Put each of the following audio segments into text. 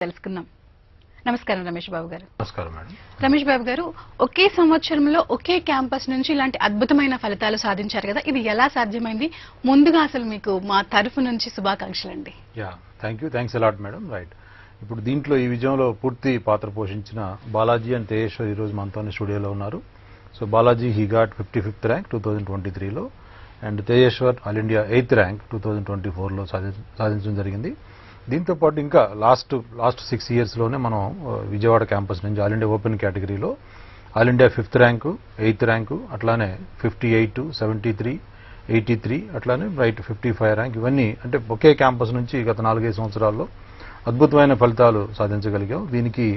తెలుసుకుందాం. నమస్కారం రమేష్ బాబు గారు. నమస్కారం మేడం. రమేష్ బాబు గారు, ఒకే సంవత్సరంలో ఒకే క్యాంపస్ నుంచి ఇలాంటి అద్భుతమైన ఫలితాలు సాధించారు కదా, ఇది ఎలా సాధ్యమైంది? ముందుగా అసలు మీకు మా తరఫు నుంచి శుభాకాంక్షలు అండి. Thanks a lot madam. రైట్, ఇప్పుడు దీంట్లో ఈ విజయంలో పూర్తి పాత్ర పోషించిన బాలాజీ అండ్ తేజేశ్వర్ ఈరోజు మనతో స్టూడియోలో ఉన్నారు. So Balaji he got 55th rank 2023లో and Tejeshwar all India 8th rank 2024లో సాధించడం జరిగింది. దీంతో పాటు ఇంకా లాస్ట్ 6 yearsలోనే మనం విజయవాడ క్యాంపస్ నుంచి ఆల్ ఇండియా ఓపెన్ కేటగిరీలో all India 5th rank, 8th rank, అట్లానే 58, 73, 83, అట్లానే రైట్ 55 ర్యాంక్, ఇవన్నీ అంటే ఒకే క్యాంపస్ నుంచి గత 4-5 సంవత్సరాల్లో అద్భుతమైన ఫలితాలు సాధించగలిగాం. దీనికి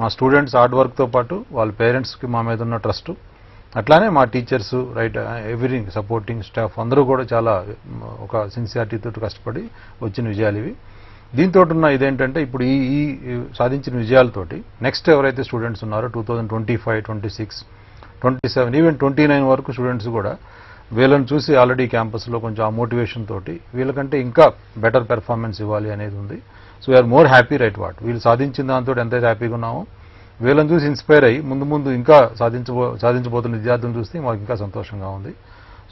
మా స్టూడెంట్స్ హార్డ్ వర్క్తో పాటు వాళ్ళ పేరెంట్స్కి మా మీద ఉన్న ట్రస్ట్, అట్లానే మా teachers, right everything supporting staff అందరూ కూడా చాలా ఒక సిన్సియారిటీతో కష్టపడి వచ్చిన విజయాలు ఇవి. దీంతో ఉన్న ఇదేంటంటే ఇప్పుడు ఈ సాధించిన విజయాలతోటి నెక్స్ట్ ఎవరైతే స్టూడెంట్స్ ఉన్నారో 2025, 26, 27, ఈవెన్ 29 వరకు స్టూడెంట్స్ కూడా వీళ్ళని చూసి ఆల్రెడీ క్యాంపస్లో కొంచెం ఆ మోటివేషన్ తోటి వీళ్ళకంటే ఇంకా బెటర్ పెర్ఫార్మెన్స్ ఇవ్వాలి అనేది ఉంది. So we're more happy right వీళ్ళు సాధించిన దాంతో ఎంతైతే హ్యాపీగా ఉన్నామో వీళ్ళని చూసి ఇన్స్పైర్ అయ్యి ముందు ఇంకా సాధించబోతున్న విద్యార్థులను చూస్తే మాకు ఇంకా సంతోషంగా ఉంది.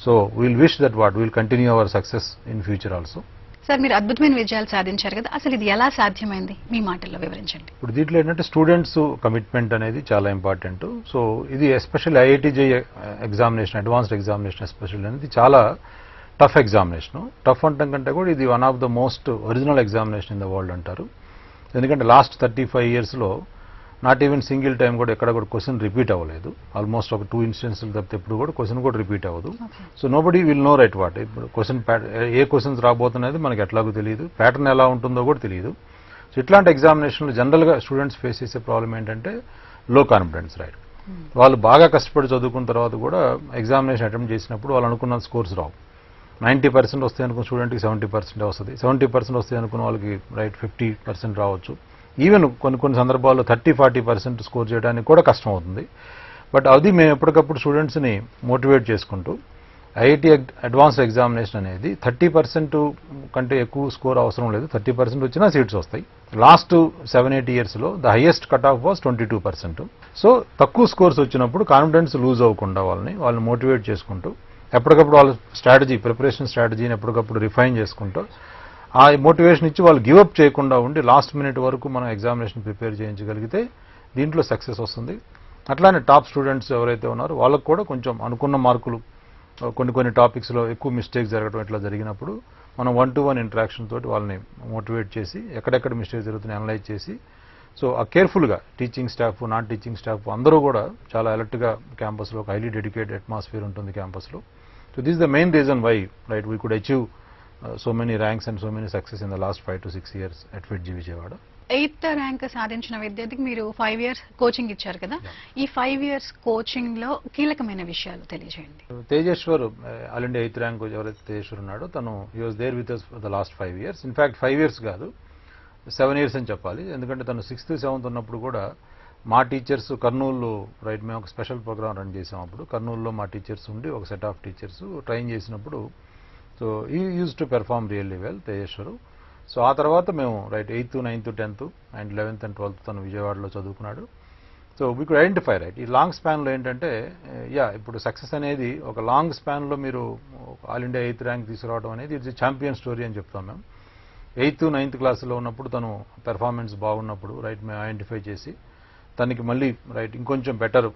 So we'll wish that we'll continue our success in future also. Sir, మీరు అద్భుతమైన విజయాలు సాధించారు కదా, అసలు ఇది ఎలా సాధ్యమైంది మీ మాటల్లో వివరించండి. ఇప్పుడు దీంట్లో ఏంటంటే స్టూడెంట్స్ కమిట్మెంట్ అనేది చాలా ఇంపార్టెంట్. సో ఇది especially IIT-JEE examination, advanced examination especially అనేది చాలా టఫ్ ఎగ్జామినేషన్. టఫ్ అంటాం కంటే కూడా ఇది one of the most original examination in the world అంటారు. ఎందుకంటే లాస్ట్ 35 yearsలో నాట్ ఈవెన్ సింగిల్ టైం కూడా ఎక్కడ కూడా క్వశ్చన్ రిపీట్ అవ్వలేదు. ఆల్మోస్ట్ ఒక 2 instances తప్పితే ఎప్పుడు కూడా క్వశ్చన్ కూడా రిపీట్ అవ్వదు. So nobody will know right ఇప్పుడు క్వశ్చన్ ఏ క్వశ్చన్స్ రాబోతున్నది మనకి ఎట్లాగో తెలియదు, ప్యాటర్న్ ఎలా ఉంటుందో కూడా తెలియదు. సో ఇట్లాంటి ఎగ్జామినేషన్లు జనరల్గా స్టూడెంట్స్ ఫేస్ చేసే ప్రాబ్లం ఏంటంటే లో కాన్ఫిడెన్స్. రైట్, వాళ్ళు బాగా కష్టపడి చదువుకున్న తర్వాత కూడా ఎగ్జామినేషన్ అటెంప్ట్ చేసినప్పుడు వాళ్ళు అనుకున్న స్కోర్స్ రావు. 90% వస్తాయి అనుకున్న స్టూడెంట్కి 70% వస్తుంది, 70% వస్తాయి అనుకున్న వాళ్ళకి రైట్ 50% రావచ్చు. ఈవెన్ కొన్ని సందర్భాల్లో 30-40% స్కోర్ చేయడానికి కూడా కష్టం అవుతుంది. బట్ అది మేము ఎప్పటికప్పుడు స్టూడెంట్స్ని మోటివేట్ చేసుకుంటూ IIT అడ్వాన్స్డ్ ఎగ్జామినేషన్ అనేది 30% కంటే ఎక్కువ స్కోర్ అవసరం లేదు, 30% వచ్చినా సీట్స్ వస్తాయి. లాస్ట్ 7-8 yearsలో the highest cut off was 22%. So తక్కువ స్కోర్స్ వచ్చినప్పుడు కాన్ఫిడెన్స్ లూజ్ అవ్వకుండా వాళ్ళని మోటివేట్ చేసుకుంటూ ఎప్పటికప్పుడు వాళ్ళ ప్రిపరేషన్ స్ట్రాటజీని ఎప్పటికప్పుడు రిఫైన్ చేసుకుంటూ ఆ మోటివేషన్ ఇచ్చి వాళ్ళు గివప్ చేయకుండా ఉండి లాస్ట్ మినిట్ వరకు మనం ఎగ్జామినేషన్ ప్రిపేర్ చేయించగలిగితే దీంట్లో సక్సెస్ వస్తుంది. అట్లానే టాప్ స్టూడెంట్స్ ఎవరైతే ఉన్నారో వాళ్ళకు కూడా కొంచెం అనుకున్న మార్కులు కొన్ని టాపిక్స్లో ఎక్కువ మిస్టేక్స్ జరగడం ఇట్లా జరిగినప్పుడు మనం 1-to-1 ఇంటరాక్షన్ తోటి వాళ్ళని మోటివేట్ చేసి ఎక్కడెక్కడ మిస్టేక్స్ జరుగుతున్నాయి అనలైజ్ చేసి సో ఆ కేర్ఫుల్గా teaching staff, non teaching staff అందరూ కూడా చాలా అలర్ట్గా క్యాంపస్లో ఒక హైలీ డెడికేటెడ్ అట్మాస్ఫియర్ ఉంటుంది క్యాంపస్లో. So this the main reason why right we could achieve so many ranks and so many success in the last 5 to 6 years at FIIT-JEE Vijayawada. 8th rank సాధించిన విద్యార్థికి మీరు 5 years కోచింగ్ ఇచ్చారు కదా, ఈ 5 years coaching లో కీలకమైన విషయాలు తెలియజేయండి. Tejeshwar all India 8th rank ఎవరైతే తేజేశ్వర్ ఉన్నాడో తను he was there with us for the last 5 years. In fact 5 years కాదు 7 years అని చెప్పాలి. ఎందుకంటే తను 6th, 7th ఉన్నప్పుడు కూడా మా టీచర్స్ కర్నూలు రైట్ మేము ఒక స్పెషల్ ప్రోగ్రామ్ రన్ చేసాం. అప్పుడు కర్నూలులో మా టీచర్స్ ఉండి ఒక సెట్ ఆఫ్ టీచర్స్ ట్రైన్ చేసినప్పుడు సో ఈ use to perform really well Tejeshwar. So ఆ తర్వాత మేము right 8th, 9th, 10th and 11th and 12th తను విజయవాడలో చదువుకున్నాడు. So we could identify right ఈ లాంగ్ స్పాన్లో ఏంటంటే ఇప్పుడు సక్సెస్ అనేది ఒక లాంగ్ స్పాన్లో మీరు ఆల్ ఇండియా 8th ర్యాంక్ తీసుకురావడం అనేది ఇట్స్ ఛాంపియన్ స్టోరీ అని చెప్తాం మేము. 8th, 9th క్లాస్లో ఉన్నప్పుడు తను పెర్ఫార్మెన్స్ బాగున్నప్పుడు రైట్ మేము ఐడెంటిఫై చేసి తనకి మళ్ళీ రైట్ ఇంకొంచెం బెటర్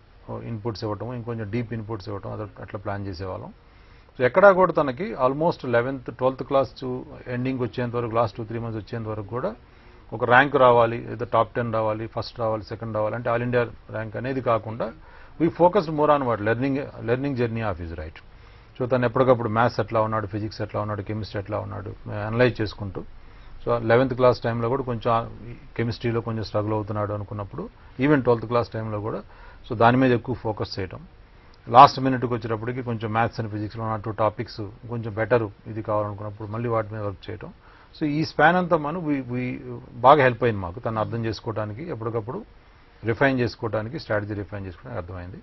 ఇన్పుట్స్ ఇవ్వటం, ఇంకొంచెం డీప్ ఇన్పుట్స్ ఇవ్వటం అట్లా ప్లాన్ చేసేవాళ్ళం. సో ఎక్కడా కూడా తనకి almost 11th, 12th class ending వచ్చేంత వరకు లాస్ట్ 2-3 months వచ్చేంత వరకు కూడా ఒక ర్యాంక్ రావాలి, ఏదో టాప్ 10 రావాలి, ఫస్ట్ రావాలి, సెకండ్ రావాలి అంటే ఆల్ ఇండియా ర్యాంక్ అనేది కాకుండా we focused more on learning journey of his right. So తను ఎప్పటికప్పుడు మ్యాథ్స్ ఎట్లా ఉన్నాడు, ఫిజిక్స్ ఎట్లా ఉన్నాడు, కెమిస్ట్రీ ఎట్లా ఉన్నాడు అనలైజ్ చేసుకుంటూ సో 11th క్లాస్ టైంలో కూడా కొంచెం కెమిస్ట్రీలో కొంచెం స్ట్రగుల్ అవుతున్నాడు అనుకున్నప్పుడు ఈవెన్ 12th క్లాస్ టైంలో కూడా సో దాని మీద ఎక్కువ ఫోకస్ చేయడం. లాస్ట్ మినిట్కి వచ్చేటప్పటికి కొంచెం మ్యాథ్స్ అండ్ ఫిజిక్స్లో ఉన్న 2 topics కొంచెం బెటర్ ఇది కావాలనుకున్నప్పుడు మళ్ళీ వాటి మీద వర్క్ చేయడం. సో ఈ స్పాన్ అంతా మనం బాగా హెల్ప్ అయింది మాకు తను అర్థం చేసుకోవడానికి, ఎప్పటికప్పుడు రిఫైన్ చేసుకోవడానికి, స్ట్రాటజీ రిఫైన్ చేసుకోవడానికి అర్థమైంది.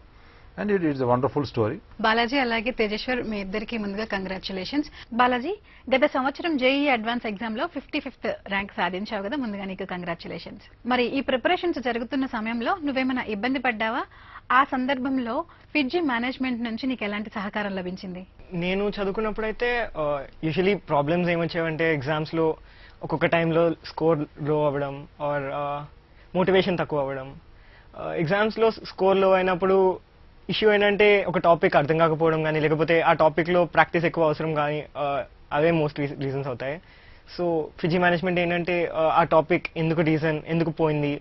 And it is a wonderful story. Balaji అలాగే తేజేశ్వర్ మీ ఇద్దరికి ముందుగా కంగ్రాచులేషన్స్. బాలాజీ, గత సంవత్సరం జేఈ అడ్వాన్స్ ఎగ్జామ్ లో 55th ర్యాంక్ సాధించావు కదా, ముందుగా నీకు కంగ్రాచులేషన్స్. మరి ఈ ప్రిపరేషన్స్ జరుగుతున్న సమయంలో నువ్వేమైనా ఇబ్బంది పడ్డావా? ఆ సందర్భంలో ఫిడ్జీ మేనేజ్మెంట్ నుంచి నీకు ఎలాంటి సహకారం లభించింది? నేను చదువుకున్నప్పుడు అయితే యూజువలీ ప్రాబ్లమ్స్ ఏమొచ్చేవంటే ఎగ్జామ్స్ లో ఒక్కొక్క టైంలో స్కోర్ లో అవ్వడం ఆర్ మోటివేషన్ తక్కువ అవ్వడం. ఎగ్జామ్స్ లో స్కోర్ లో అయినప్పుడు ఇష్యూ ఏంటంటే ఒక టాపిక్ అర్థం కాకపోవడం కానీ, లేకపోతే ఆ టాపిక్ లో ప్రాక్టీస్ ఎక్కువ అవసరం కానీ, అవే మోస్ట్ రీజన్స్ అవుతాయి. సో ఫిజీ మేనేజ్మెంట్ ఏంటంటే ఆ టాపిక్ ఎందుకు పోయింది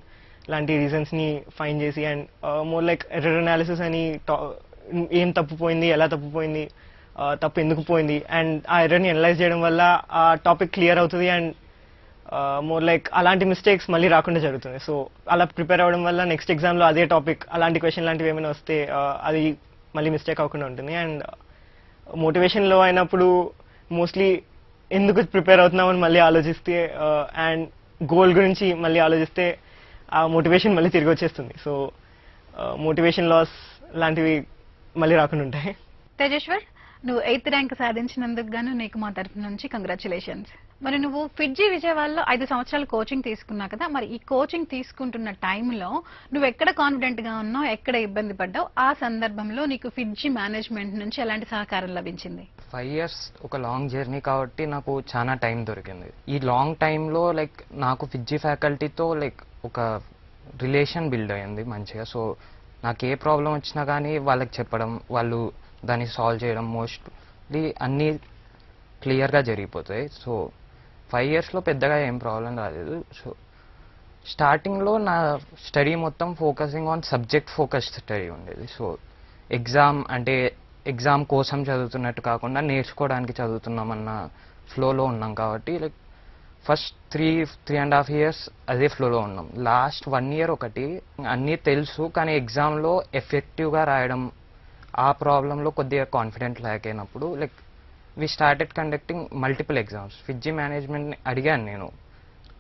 లాంటి రీజన్స్ ని ఫైండ్ చేసి, and more like error analysis అని, ఏం తప్పుపోయింది, ఎలా తప్పుపోయింది, తప్పు ఎందుకు పోయింది, అండ్ ఆ ఎర్రర్ని అనలైజ్ చేయడం వల్ల ఆ టాపిక్ క్లియర్ అవుతుంది. అండ్ మోర్ లైక్ అలాంటి మిస్టేక్స్ మళ్ళీ రాకుండా జరుగుతుంది. సో అలా ప్రిపేర్ అవ్వడం వల్ల నెక్స్ట్ ఎగ్జామ్లో అదే టాపిక్ అలాంటి క్వశ్చన్ లాంటివి ఏమైనా వస్తే అది మళ్ళీ మిస్టేక్ అవ్వకుండా ఉంటుంది. అండ్ మోటివేషన్లో అయినప్పుడు మోస్ట్లీ ఎందుకు ప్రిపేర్ అవుతున్నామని మళ్ళీ ఆలోచిస్తే, అండ్ గోల్ గురించి మళ్ళీ ఆలోచిస్తే ఆ మోటివేషన్ మళ్ళీ తిరిగి వచ్చేస్తుంది. సో మోటివేషన్ లాస్ లాంటివి మళ్ళీ రాకుండా ఉంటాయి. తేజేశ్వర్, నువ్వు 8th ర్యాంక్ సాధించినందుకు గాను నీకు మా తరఫు నుంచి కంగ్రాచులేషన్స్. మరి నువ్వు ఫిడ్జీ విజయవాడలో 5 సంవత్సరాలు కోచింగ్ తీసుకున్నావు కదా, మరి ఈ కోచింగ్ తీసుకుంటున్న టైంలో నువ్వు ఎక్కడ కాన్ఫిడెంట్ గా ఉన్నావు, ఎక్కడ ఇబ్బంది పడ్డావు, ఆ సందర్భంలో నీకు ఫిడ్జీ మేనేజ్మెంట్ నుంచి ఎలాంటి సహకారం లభించింది? 5 years ఒక లాంగ్ జర్నీ కాబట్టి నాకు చాలా టైం దొరికింది. ఈ లాంగ్ టైంలో లైక్ నాకు ఫిడ్జీ ఫ్యాకల్టీతో లైక్ ఒక రిలేషన్ బిల్డ్ అయ్యింది మంచిగా. సో నాకు ఏ ప్రాబ్లం వచ్చినా కానీ వాళ్ళకి చెప్పడం, వాళ్ళు దాన్ని సాల్వ్ చేయడం, మోస్ట్లీ అన్నీ క్లియర్గా జరిగిపోతాయి. సో 5 yearsలో పెద్దగా ఏం ప్రాబ్లం రాలేదు. సో స్టార్టింగ్లో నా స్టడీ మొత్తం focusing on subject focused study ఉండేది. సో ఎగ్జామ్ కోసం చదువుతున్నట్టు కాకుండా నేర్చుకోవడానికి చదువుతున్నామన్న ఫ్లోలో ఉన్నాం కాబట్టి లైక్ ఫస్ట్ 3.5 years అదే ఫ్లోలో ఉన్నాం. లాస్ట్ 1 year ఒకటి అన్నీ తెలుసు కానీ ఎగ్జామ్లో ఎఫెక్టివ్గా రాయడం, ఆ ప్రాబ్లంలో కొద్దిగా కాన్ఫిడెంట్ ల్యాక్ అయినప్పుడు like we started conducting multiple exams. FIITJEE మేనేజ్మెంట్ని అడిగాను నేను,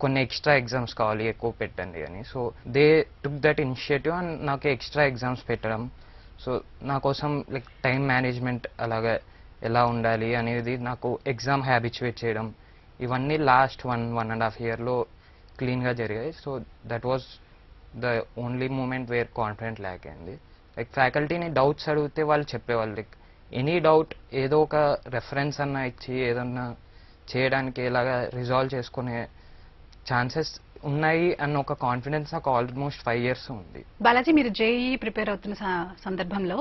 కొన్ని ఎక్స్ట్రా ఎగ్జామ్స్ కావాలి ఎక్కువ పెట్టండి అని. So they took that initiative and నాకు ఎక్స్ట్రా ఎగ్జామ్స్ పెట్టడం. సో నా కోసం లైక్ టైం మేనేజ్మెంట్ అలాగే ఎలా ఉండాలి అనేది నాకు ఎగ్జామ్ హ్యాబిచువేట్ చేయడం, ఇవన్నీ లాస్ట్ 1.5 yearలో క్లీన్గా జరిగాయి. So that was the only moment where confident lack అయింది. లైక్ ఫ్యాకల్టీని డౌట్స్ అడిగితే వాళ్ళు చెప్పేవాళ్ళు లైక్ ఎనీ డౌట్ ఏదో ఒక రెఫరెన్స్ అన్న ఇచ్చి ఏదన్నా చేయడానికి ఎలాగా రిజాల్వ్ చేసుకునే ఛాన్సెస్ ఉన్నాయి అన్న ఒక కాన్ఫిడెన్స్ నాకు ఆల్మోస్ట్ 5 years ఉంది. బాలాజీ, మీరు జేఈ ప్రిపేర్ అవుతున్న సందర్భంలో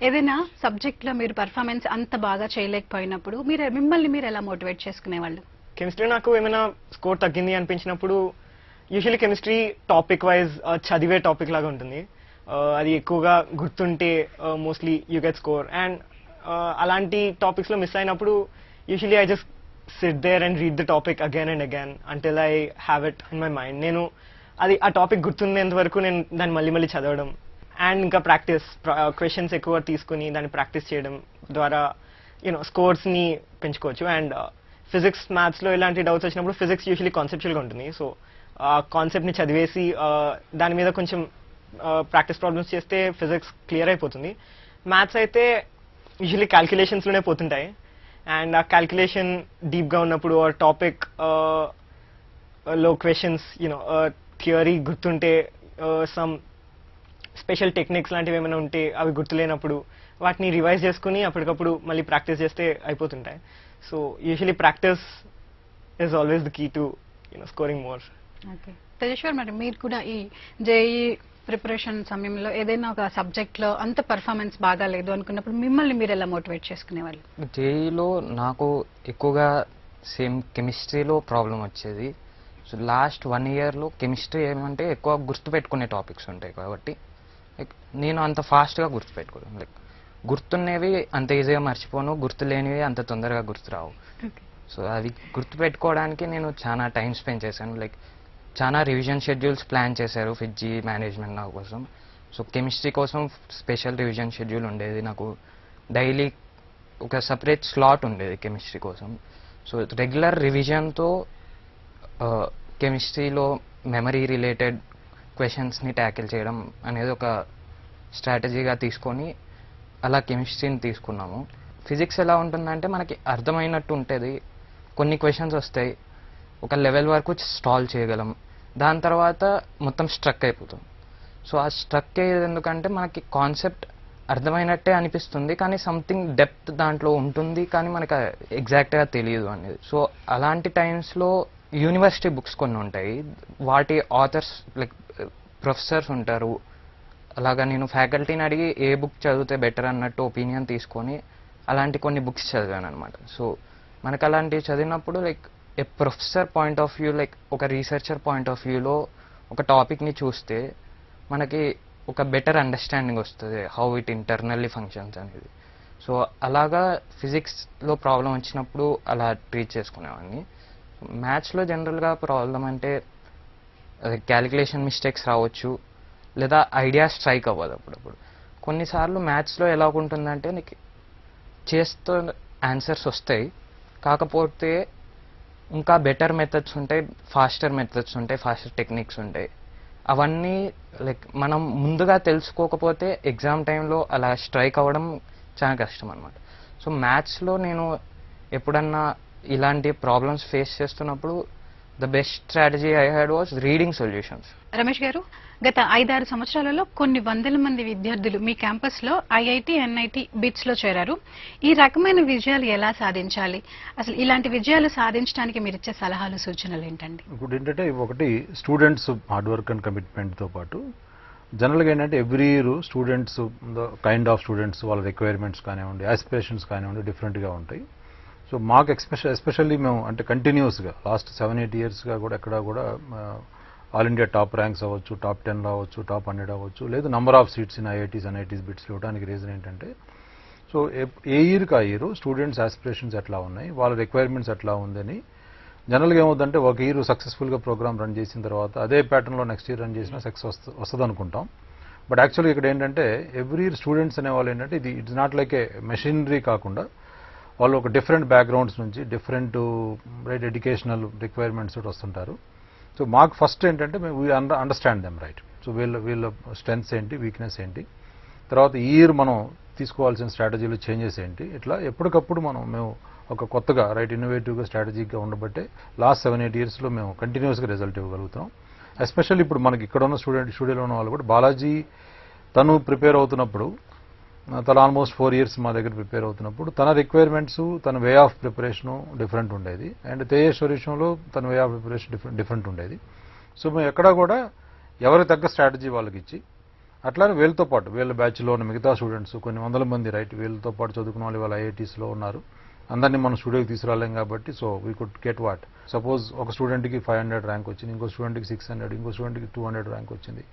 ఏదైనా సబ్జెక్ట్లో మీరు పర్ఫార్మెన్స్ అంత బాగా చేయలేకపోయినప్పుడు మిమ్మల్ని మీరు ఎలా మోటివేట్ చేసుకునేవాళ్ళు? కెమిస్ట్రీ నాకు ఏమైనా స్కోర్ తగ్గింది అనిపించినప్పుడు యూజువల్లీ కెమిస్ట్రీ టాపిక్ వైజ్ చదివే టాపిక్ లాగా ఉంటుంది. అది ఎక్కువగా గుర్తుంటే mostly you get score. And అలాంటి టాపిక్స్లో మిస్ అయినప్పుడు usually I just sit there and read the topic again and again until I have it in my mind. నేను ఆ టాపిక్ గుర్తుండేంత వరకు నేను దాన్ని మళ్ళీ చదవడం అండ్ ఇంకా ప్రాక్టీస్, క్వశ్చన్స్ ఎక్కువ తీసుకుని దాన్ని ప్రాక్టీస్ చేయడం ద్వారా స్కోర్స్ని పెంచుకోవచ్చు. అండ్ ఫిజిక్స్, మ్యాథ్స్లో ఇలాంటి డౌట్స్ వచ్చినప్పుడు ఫిజిక్స్ యూజువల్లీ కాన్సెప్చువల్గా ఉంటుంది. సో ఆ కాన్సెప్ట్ని చదివేసి దాని మీద కొంచెం ప్రాక్టీస్ ప్రాబ్లమ్స్ చేస్తే ఫిజిక్స్ క్లియర్ అయిపోతుంది. మ్యాథ్స్ అయితే యూజువల్లీ క్యాల్కులేషన్స్లోనే పోతుంటాయి. అండ్ ఆ క్యాల్కులేషన్ డీప్గా ఉన్నప్పుడు ఆ టాపిక్ లో క్వశ్చన్స్ థియరీ గుర్తుంటే, సమ్ స్పెషల్ టెక్నిక్స్ లాంటివి ఏమైనా ఉంటే అవి గుర్తులేనప్పుడు వాటిని రివైజ్ చేసుకుని అప్పటికప్పుడు మళ్ళీ ప్రాక్టీస్ చేస్తే అయిపోతుంటాయి. So usually practice is always the key to scoring more. Okay Tejeshwar, మరి మీరు కూడా ఈ జేఈ ప్రిపరేషన్ సమయంలో ఏదైనా ఒక సబ్జెక్ట్లో అంత పర్ఫార్మెన్స్ బాగా లేదు అనుకున్నప్పుడు మిమ్మల్ని మీరు ఎలా మోటివేట్ చేసుకునేవాళ్ళు? జేఈలో నాకు ఎక్కువగా సేమ్ కెమిస్ట్రీలో ప్రాబ్లం వచ్చేది. సో లాస్ట్ 1 yearలో కెమిస్ట్రీ ఏమంటే ఎక్కువ గుర్తుపెట్టుకునే టాపిక్స్ ఉంటాయి కాబట్టి లైక్ నేను అంత ఫాస్ట్గా గుర్తుపెట్టుకోను. లైక్ గుర్తున్నవి అంత ఈజీగా మర్చిపోను, గుర్తులేనివి అంత తొందరగా గుర్తురావు. సో అది గుర్తుపెట్టుకోవడానికి నేను చాలా టైం స్పెండ్ చేశాను. లైక్ చాలా రివిజన్ షెడ్యూల్స్ ప్లాన్ చేశారు ఫిడ్జీ మేనేజ్మెంట్ నా కోసం. సో కెమిస్ట్రీ కోసం స్పెషల్ రివిజన్ షెడ్యూల్ ఉండేది నాకు. డైలీ ఒక సపరేట్ స్లాట్ ఉండేది కెమిస్ట్రీ కోసం. సో రెగ్యులర్ రివిజన్తో కెమిస్ట్రీలో మెమరీ రిలేటెడ్ క్వశ్చన్స్ని ట్యాకిల్ చేయడం అనేది ఒక స్ట్రాటజీగా తీసుకొని అలా కెమిస్ట్రీని తీసుకున్నాము. ఫిజిక్స్ ఎలా ఉంటుందంటే మనకి అర్థమైనట్టు ఉంటుంది, కొన్ని క్వశ్చన్స్ వస్తాయి, ఒక లెవెల్ వరకు సాల్వ్ చేయగలం, దాని తర్వాత మొత్తం స్ట్రక్ అయిపోతాం. సో ఆ స్ట్రక్ అయ్యేది ఎందుకంటే మనకి కాన్సెప్ట్ అర్థమైనట్టే అనిపిస్తుంది, కానీ సంథింగ్ డెప్త్ దాంట్లో ఉంటుంది, కానీ మనకు ఎగ్జాక్ట్గా తెలియదు అనేది. సో అలాంటి టైమ్స్లో యూనివర్సిటీ బుక్స్ కొన్ని ఉంటాయి, వాటి ఆథర్స్ లైక్ ప్రొఫెసర్స్ ఉంటారు, అలాగా నేను ఫ్యాకల్టీని అడిగి ఏ బుక్ చదివితే బెటర్ అన్నట్టు ఒపీనియన్ తీసుకొని అలాంటి కొన్ని బుక్స్ చదివాను అనమాట. సో మనకు అలాంటివి చదివినప్పుడు like a professor point of view, like ఒక రీసెర్చర్ పాయింట్ ఆఫ్ వ్యూలో ఒక టాపిక్ని చూస్తే మనకి ఒక బెటర్ అండర్స్టాండింగ్ వస్తుంది హౌ ఇట్ ఇంటర్నల్లీ ఫంక్షన్స్ అనేది. సో అలాగా ఫిజిక్స్లో ప్రాబ్లం వచ్చినప్పుడు అలా ట్రీట్ చేసుకునేవాడిని. మ్యాథ్స్లో జనరల్గా ప్రాబ్లం అంటే క్యాలిక్యులేషన్ మిస్టేక్స్ రావచ్చు, లేదా ఐడియా స్ట్రైక్ అవ్వదు అప్పుడప్పుడు. కొన్నిసార్లు మ్యాథ్స్లో ఎలా ఉంటుందంటే నీకు చేస్తూ ఆన్సర్స్ వస్తాయి, కాకపోతే ఇంకా బెటర్ మెథడ్స్ ఉంటాయి, ఫాస్టర్ మెథడ్స్ ఉంటాయి, ఫాస్టర్ టెక్నిక్స్ ఉంటాయి. అవన్నీ లైక్ మనం ముందుగా తెలుసుకోకపోతే ఎగ్జామ్ టైంలో అలా స్ట్రైక్ అవ్వడం చాలా కష్టం అనమాట. సో మ్యాథ్స్లో నేను ఎప్పుడన్నా ఇలాంటి ప్రాబ్లమ్స్ ఫేస్ చేస్తున్నప్పుడు the best strategy I had was reading solutions. Ramesh గారు, గత 5-6 సంవత్సరాలలో కొన్ని వందల మంది విద్యార్థులు మీ క్యాంపస్ లో ఐఐటి, ఎన్ఐటి, బిట్స్ లో చేరారు. ఈ రకమైన విజయాలు ఎలా సాధించాలి, అసలు ఇలాంటి విజయాలు సాధించడానికి మీరు ఇచ్చే సలహాలు, సూచనలు ఏంటండి? ఇప్పుడు ఏంటంటే ఒకటి స్టూడెంట్స్ హార్డ్ వర్క్ అండ్ కమిట్మెంట్తో పాటు జనరల్గా ఏంటంటే every year students kind of students వాళ్ళ రిక్వైర్మెంట్స్ కానివ్వండి, ఆస్పిరేషన్స్ కానివ్వండి డిఫరెంట్గా ఉంటాయి. సో మాకు ఎస్పెషల్లీ మేము అంటే కంటిన్యూస్గా లాస్ట్ 7-8 ఇయర్స్గా కూడా ఎక్కడ కూడా ఆల్ ఇండియా టాప్ ర్యాంక్స్ అవ్వచ్చు, టాప్ 10 రావచ్చు, టాప్ 100 అవ్వచ్చు, లేదు number of seats in IITs, NITs, bits ఇవ్వడానికి రీజన్ ఏంటంటే సో ఏ ఇయర్కి ఆ ఇయర్ స్టూడెంట్స్ ఆస్పిరేషన్స్ ఎట్లా ఉన్నాయి, వాళ్ళ రిక్వైర్మెంట్స్ ఎట్లా ఉందని. జనరల్గా ఏమవుతుందంటే ఒక ఇయర్ సక్సెస్ఫుల్గా ప్రోగ్రామ్ రన్ చేసిన తర్వాత అదే ప్యాటర్న్లో నెక్స్ట్ ఇయర్ రన్ చేసినా సక్సెస్ వస్తుంది అనుకుంటాం. బట్ యాక్చువల్గా ఇక్కడ ఏంటంటే ఎవ్రీ ఇయర్ స్టూడెంట్స్ అనేవాళ్ళు ఏంటంటే ఇది it's not like A machinery కాకుండా వాళ్ళు ఒక డిఫరెంట్ బ్యాక్గ్రౌండ్స్ నుంచి డిఫరెంట్ ఎడ్యుకేషనల్ రిక్వైర్మెంట్స్ వస్తుంటారు. సో మాకు ఫస్ట్ ఏంటంటే మేము we understand them right. So వీళ్ళ స్ట్రెంగ్స్ ఏంటి, వీక్నెస్ ఏంటి, తర్వాత ఈ ఇయర్ మనం తీసుకోవాల్సిన స్ట్రాటజీలు చేంజెస్ ఏంటి, ఇట్లా ఎప్పటికప్పుడు మేము ఒక కొత్తగా ఇన్నోవేటివ్గా స్ట్రాటజిక్గా ఉండబట్టే లాస్ట్ 7-8 ఇయర్స్లో మేము కంటిన్యూస్గా రిజల్ట్ ఇవ్వగలుగుతాం. ఎస్పెషల్లీ ఇప్పుడు మనకి ఇక్కడ ఉన్న స్టూడియోలో ఉన్న వాళ్ళు కూడా బాలాజీ తను ప్రిపేర్ అవుతున్నప్పుడు తను ఆల్మోస్ట్ 4 ఇయర్స్ మా దగ్గర ప్రిపేర్ అవుతున్నప్పుడు తన రిక్వైర్మెంట్స్, తన వే ఆఫ్ ప్రిపరేషను డిఫరెంట్ ఉండేది. అండ్ తేజేశ్వర్ విషయంలో తన వే ఆఫ్ ప్రిపరేషన్ డిఫరెంట్ ఉండేది. సో మేము ఎక్కడా కూడా ఎవరికి తగ్గ స్ట్రాటజీ వాళ్ళకి ఇచ్చి అట్లానే వీళ్ళతో పాటు వీళ్ళ బ్యాచ్లో ఉన్న మిగతా స్టూడెంట్స్ కొన్ని వందల మంది వీళ్ళతో పాటు చదువుకున్న వాళ్ళు వాళ్ళ ఐఐటీస్లో ఉన్నారు. అందరినీ మనం స్టూడియోకి తీసుకురాలేం కాబట్టి so we could get what suppose ఒక స్టూడెంట్కి 500 ర్యాంక్ వచ్చింది, ఇంకో స్టూడెంట్కి 600, ఇంకో స్టూడెంట్కి 200 ర్యాంక్ వచ్చింది.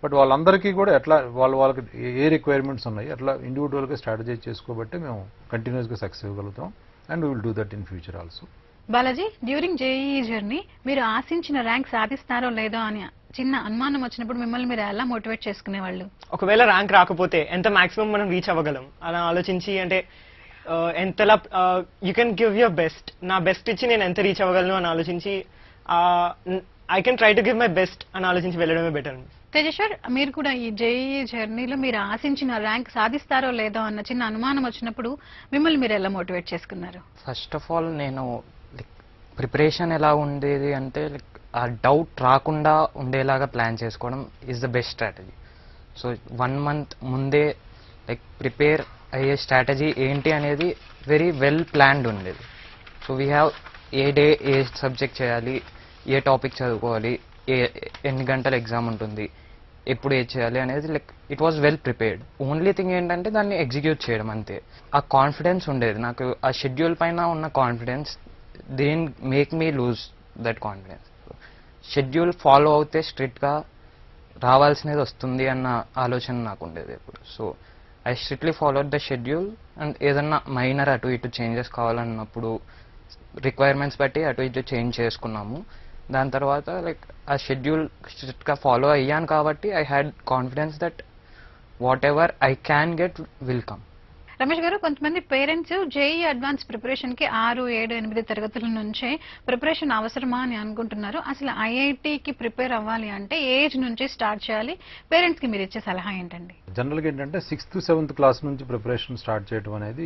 బట్ వాళ్ళందరికీ కూడా ఎట్లా వాళ్ళకి ఏ రిక్వైర్మెంట్స్ ఉన్నాయి అట్లా ఇండివిజువల్గా స్ట్రాటజైజ్ చేసుకోబట్టి మేము కంటిన్యూస్గా సక్సెస్ ఇవ్వగలుగుతాం. And we will do that in future also. Balaji, during JEE journey మీరు ఆశించిన ర్యాంక్ సాధిస్తారో లేదో అని చిన్న అనుమానం వచ్చినప్పుడు మిమ్మల్ని మీరు ఎలా మోటివేట్ చేసుకునేవాళ్ళు? ఒకవేళ ర్యాంక్ రాకపోతే ఎంత మాక్సిమం మనం రీచ్ అవ్వగలం అలా ఆలోచించి, అంటే ఎంతలా you can give your best, నా బెస్ట్ ఇచ్చి నేను ఎంత రీచ్ అవ్వగలను అని ఆలోచించి I can try to give my best అని ఆలోచించి వెళ్ళడమే బెటర్. తేజేశ్వర్, మీరు కూడా ఈ జేఈఈ జర్నీలో మీరు ఆశించిన ర్యాంక్ సాధిస్తారో లేదో అన్న చిన్న అనుమానం వచ్చినప్పుడు మిమ్మల్ని మీరు ఎలా మోటివేట్ చేసుకున్నారు? ఫస్ట్ ఆఫ్ ఆల్ నేను లైక్ ప్రిపరేషన్ ఎలా ఉండేది అంటే లైక్ ఆ డౌట్ రాకుండా ఉండేలాగా ప్లాన్ చేసుకోవడం is the best strategy. So 1 month ముందే లైక్ ప్రిపేర్ అయ్యే స్ట్రాటజీ ఏంటి అనేది వెరీ వెల్ ప్లాన్డ్ ఉండేది. So we have a day A subject చేయాలి, ఏ టాపిక్ చదువుకోవాలి, ఎన్ని గంటల ఎగ్జామ్ ఉంటుంది, ఎప్పుడు ఏది చేయాలి అనేది like it was well prepared. Only thing ఏంటంటే దాన్ని ఎగ్జిక్యూట్ చేయడం అంతే. ఆ కాన్ఫిడెన్స్ ఉండేది నాకు, ఆ షెడ్యూల్ పైన ఉన్న confidence then make me lose that confidence. Schedule follow అవుతే స్ట్రిక్ట్గా రావాల్సినది వస్తుంది అన్న ఆలోచన నాకు ఉండేది ఎప్పుడు. So I strictly followed the schedule. And ఏదన్నా మైనర్ అటు ఇటు చేంజెస్ కావాలన్నప్పుడు రిక్వైర్మెంట్స్ బట్టి అటు ఇటు చేంజ్ చేసుకున్నాము. దాని తర్వాత లైక్ ఆ షెడ్యూల్ స్ట్రిక్ట్గా ఫాలో అయ్యాను కాబట్టి I had confidence that what ever I can get will come. Ramesh గారు, కొంతమంది పేరెంట్స్ జేఈ అడ్వాన్స్ ప్రిపరేషన్ కి 6, 7, 8 తరగతుల నుంచే ప్రిపరేషన్ అవసరమా అని అనుకుంటున్నారు. అసలు ఐఐటికి ప్రిపేర్ అవ్వాలి అంటే ఏజ్ నుంచి స్టార్ట్ చేయాలి? పేరెంట్స్ కి మీరు ఇచ్చే సలహా ఏంటండి? జనరల్గా ఏంటంటే 6th, 7th క్లాస్ నుంచి ప్రిపరేషన్ స్టార్ట్ చేయడం అనేది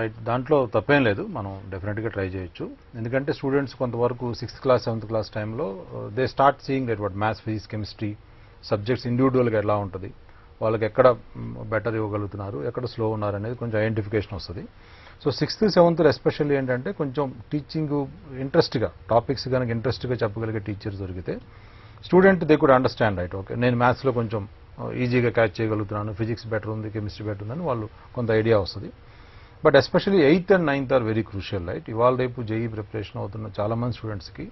రైట్, దాంట్లో తప్పేం లేదు, మనం డెఫినెట్గా ట్రై చేయొచ్చు. ఎందుకంటే స్టూడెంట్స్ కొంతవరకు 6th క్లాస్, 7th క్లాస్ టైంలో they start seeing that what maths, physics, chemistry subjects ఇండివిజువల్గా ఎలా ఉంటుంది, వాళ్ళకి ఎక్కడ బెటర్ ఇవ్వగలుగుతున్నారు, ఎక్కడ స్లో ఉన్నారు అనేది కొంచెం ఐడెంటిఫికేషన్ వస్తుంది. సో 6th, 7th ఎస్పెషల్లీ ఏంటంటే కొంచెం టీచింగ్ ఇంట్రెస్ట్గా, టాపిక్స్ కనుక ఇంట్రెస్ట్గా చెప్పగలిగే టీచర్స్ దొరికితే student they could understand right, okay నేను మ్యాథ్స్లో కొంచెం ఈజీగా క్యాచ్ చేయగలుగుతున్నాను, ఫిజిక్స్ బెటర్ ఉంది, కెమిస్ట్రీ బెటర్ ఉందని వాళ్ళు కొంత ఐడియా వస్తుంది. But especially 8th and 9th are very crucial right. ఇవాళ రేపు జేఈ ప్రిపరేషన్ అవుతున్న చాలామంది స్టూడెంట్స్కి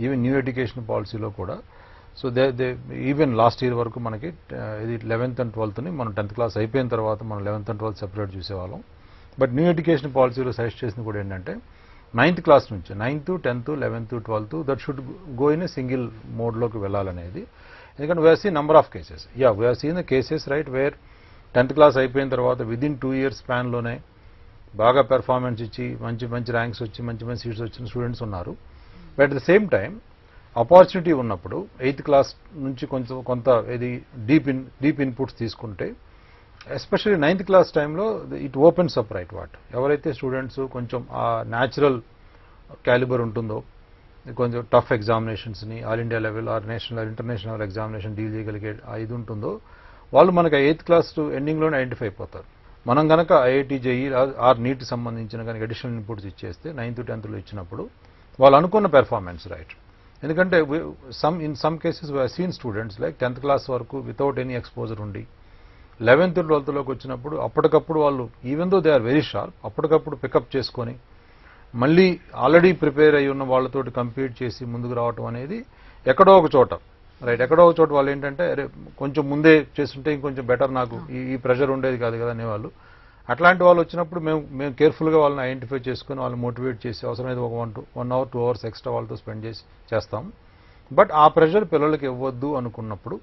ఈవెన్ న్యూ ఎడ్యుకేషన్ పాలసీలో కూడా so they even last year వరకు మనకి ఇది 11th and 12thని మనం 10th క్లాస్ అయిపోయిన తర్వాత మనం 11th and 12th సెపరేట్ చూసేవాళ్ళం. బట్ న్యూ ఎడ్యుకేషన్ పాలసీలో సజెస్ట్ చేసింది కూడా ఏంటంటే 9th క్లాస్ నుంచి 9th, 10th, 11th, 12th that should go in a single మోడ్లోకి వెళ్ళాలనేది. ఎందుకంటే we are seen number of cases, we are seen the cases right where 10th class అయిపోయిన తర్వాత విదిన్ 2 years స్పాన్లోనే బాగా పెర్ఫార్మెన్స్ ఇచ్చి మంచి మంచి ర్యాంక్స్ వచ్చి మంచి మంచి సీట్స్ వచ్చిన స్టూడెంట్స్ ఉన్నారు. But at the same time opportunity ఉన్నప్పుడు 8th క్లాస్ నుంచి కొంత ఇది డీప్ ఇన్పుట్స్ తీసుకుంటే ఎస్పెషల్లీ 9th క్లాస్ టైంలో it opens up right what. ఎవరైతే స్టూడెంట్స్ కొంచెం ఆ న్యాచురల్ క్యాలిబర్ ఉంటుందో, కొంచెం టఫ్ ఎగ్జామినేషన్స్ని all India level or national international examination deal చేయగలిగే ఇది ఉంటుందో వాళ్ళు మనకి 8th క్లాస్ ఎండింగ్లోనే ఐడెంటిఫై అయిపోతారు. మనం కనుక ఐఐటి, జేఈ ఆర్ నీట్ సంబంధించిన కనుక అడిషనల్ ఇన్పుట్స్ ఇచ్చేస్తే 9th, 10thలో ఇచ్చినప్పుడు వాళ్ళు అనుకున్న పెర్ఫార్మెన్స్ రైట్. ఎందుకంటే in some cases we seen students like 10th class వరకు వితౌట్ ఎనీ ఎక్స్పోజర్ ఉండి 11th, 12thలోకి వచ్చినప్పుడు అప్పటికప్పుడు వాళ్ళు even though they are very sharp అప్పటికప్పుడు పికప్ చేసుకొని మళ్ళీ ఆల్రెడీ ప్రిపేర్ అయ్యి ఉన్న వాళ్ళతోటి కంపీట్ చేసి ముందుకు రావటం అనేది ఎక్కడో ఒక చోట రైట్, ఎక్కడో ఒక చోట వాళ్ళు ఏంటంటే అరే కొంచెం ముందే చేస్తుంటే ఇంకొంచెం బెటర్, నాకు ఈ ప్రెషర్ ఉండేది కాదు కదా అనేవాళ్ళు. అట్లాంటి వాళ్ళు వచ్చినప్పుడు మేము కేర్ఫుల్గా వాళ్ళని ఐడెంటిఫై చేసుకుని వాళ్ళని మోటివేట్ చేసి అవసరమైతే ఒక 1 hour 2 hours ఎక్స్ట్రా వాళ్ళతో స్పెండ్ చేస్తాం. బట్ ఆ ప్రెషర్ పిల్లలకి ఇవ్వద్దు అనుకున్నప్పుడు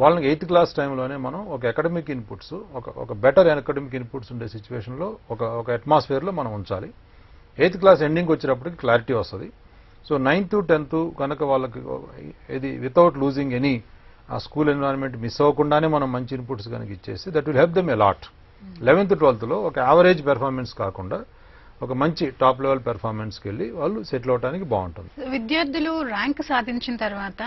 వాళ్ళకి 8th క్లాస్ టైంలోనే మనం ఒక అకాడమిక్ ఇన్పుట్స్, ఒక బెటర్ అకాడమిక్ ఇన్పుట్స్ ఉండే సిచ్యువేషన్లో ఒక అట్మాస్ఫియర్లో మనం ఉంచాలి. 8th క్లాస్ ఎండింగ్ వచ్చేటప్పటికి క్లారిటీ వస్తుంది. సో 9th, 10th కనుక వాళ్ళకి ఇది వితౌట్ లూజింగ్ ఎనీ ఆ స్కూల్ ఎన్వైరన్మెంట్ మిస్ అవ్వకుండానే మనం మంచి ఇన్పుట్స్ కనుక ఇచ్చేసి that will help them a lot. 11th, 12thలో ఒక యావరేజ్ పెర్ఫార్మెన్స్ కాకుండా ఒక మంచి టాప్ లెవెల్ పెర్ఫార్మెన్స్కి వెళ్ళి వాళ్ళు సెటిల్ అవడానికి బాగుంటుంది. విద్యార్థులు ర్యాంక్ సాధించిన తర్వాత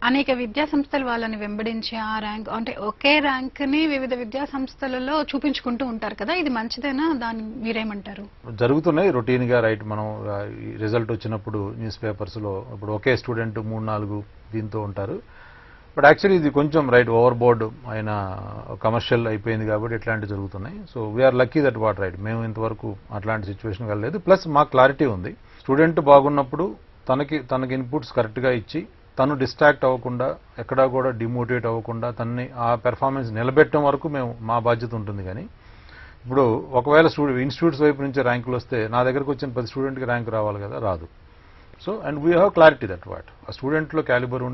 అనేక విద్యా సంస్థలు వాళ్ళని వెంబడించి ఆ ర్యాంక్ అంటే ఒకే ర్యాంక్ ని వివిధ విద్యా సంస్థలలో చూపించుకుంటూ ఉంటారు కదా, ఇది మంచిదేనా? దాన్ని మీరేమంటారు? జరుగుతున్నాయి రొటీన్ గా రైట్. మనం రిజల్ట్ వచ్చినప్పుడు న్యూస్ పేపర్స్లో ఇప్పుడు ఒకే స్టూడెంట్ 3-4 దీంతో ఉంటారు. బట్ యాక్చువల్లీ ఇది కొంచెం రైట్ ఓవర్ బోర్డ్ అయిన కమర్షియల్ అయిపోయింది కాబట్టి ఇట్లాంటివి జరుగుతున్నాయి. So we're lucky that what right, మేము ఇంతవరకు అట్లాంటి సిచ్యువేషన్ వెళ్ళలేదు. ప్లస్ మాకు క్లారిటీ ఉంది, స్టూడెంట్ బాగున్నప్పుడు తనకి ఇన్పుట్స్ కరెక్ట్గా ఇచ్చి తను డిస్ట్రాక్ట్ అవ్వకుండా ఎక్కడా కూడా డిమోటివేట్ అవ్వకుండా తనని ఆ పెర్ఫార్మెన్స్ నిలబెట్టడం వరకు మా బాధ్యత ఉంటుంది. కానీ ఇప్పుడు ఒకవేళ ఇన్స్టిట్యూట్స్ వైపు నుంచి ర్యాంకులు వస్తే నా దగ్గరకు వచ్చిన 10 స్టూడెంట్కి ర్యాంక్ రావాలి కదా, రాదు. So and we have clarity that what ఆ స్టూడెంట్లో క్యాలిబర్